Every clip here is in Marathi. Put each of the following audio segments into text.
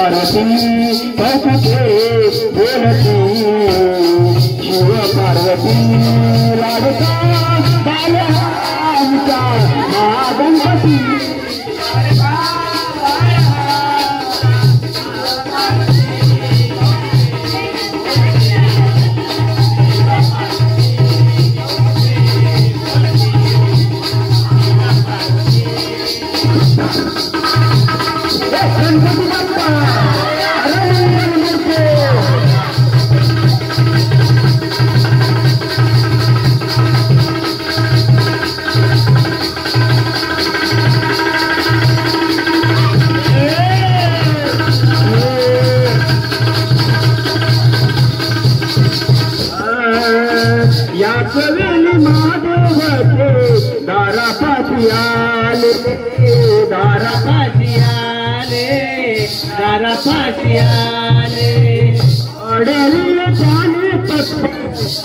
पार्वती कौतुके बोलती शिव पार्वती लाडका बाला आमचा महागणपती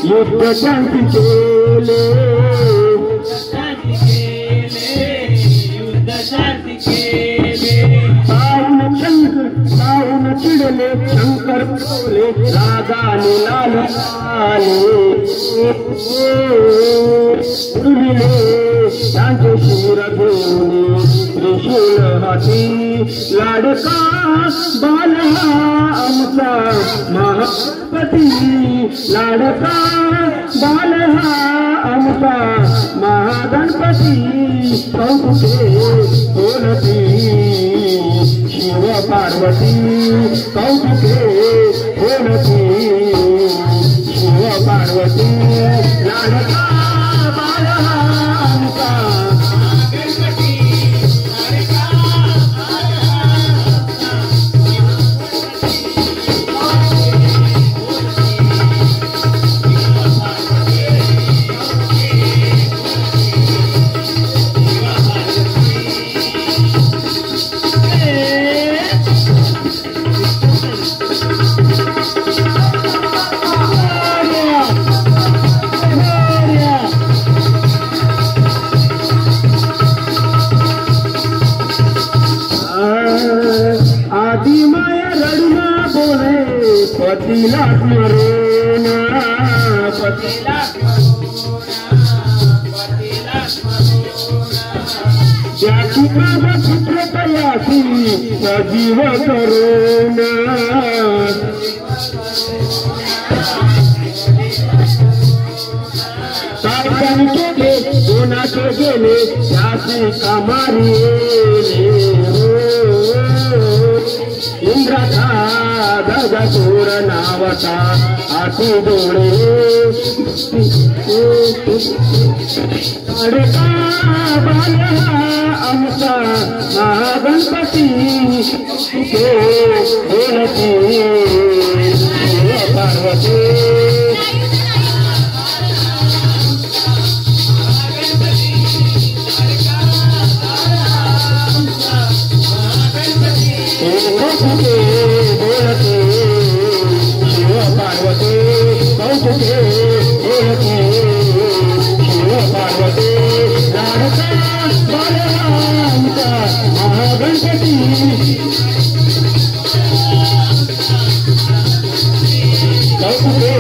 युद्ध शांती केले सावून चिडले शंकर बोले रागाने लाल उडविले त्यांचे शिर घेऊन त्रिशूल हाती लाडका बाला आमचा महागणपती लाडका बाला आमचा महागणपती कौतुके बोलती शिव पार्वती कौतुके बोलती शिव पार्वती लाडका बाला आमचा पतीला स्मरण पतीला ज्याची माझा पुत्र तयासी सजीव करून काय केले कोणाचे गेले त्याची कामारी इंद्राचा गगसूर नावता आती डोळे लाडका बाला आमचा महागणपती कौतुके बोलती पार्वती कौतुके बोलती शिव पार्वती कौतुके बोलती शिव पार्वती लाडका बाला आमचा महागणपती कौतुके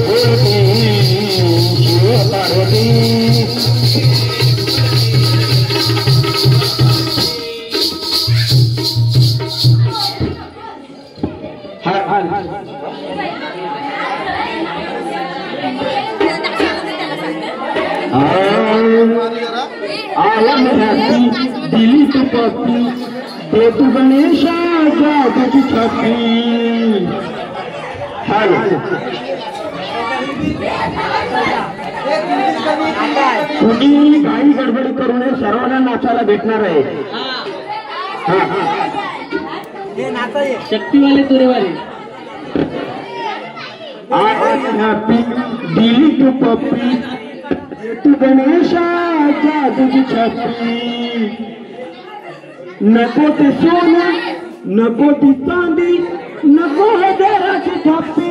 बोलती शिव पार्वती दिली तू पत्ती दे तू गणेशाच्या तुझी छत्री तुम्ही काही गडबडी करू नये सर्वांना नाचायला भेटणार आहे शक्तीवाले तुरेवाले दिली तू पप्पी तू गणेशाच्या तुझी छत्री नको ते सोनं नको ती चांदी नको हजाराची थप्पी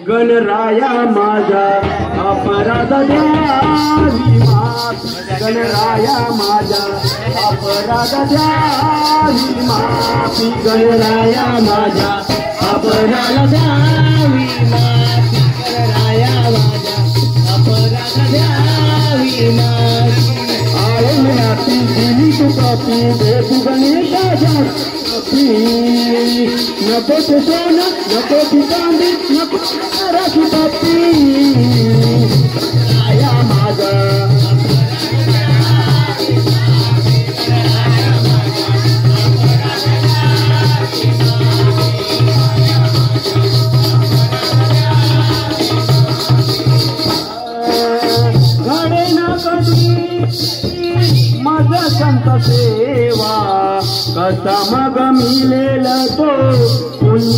गणराया माझा अपराध द्यावी माफ गणराया माझा अपराध द्यावी माफ गणराया माझ्या अपराला द्यावी माफी, गणराया माझ्या अपराला द्यावी माफी. आळंदण्याची दिली तू कॉपी दे तू गणेशाच्या नको तू सोनं नको तू चांदी नको राखी पापी. गणराया माझा माझा संत सेवा कसा मग मिले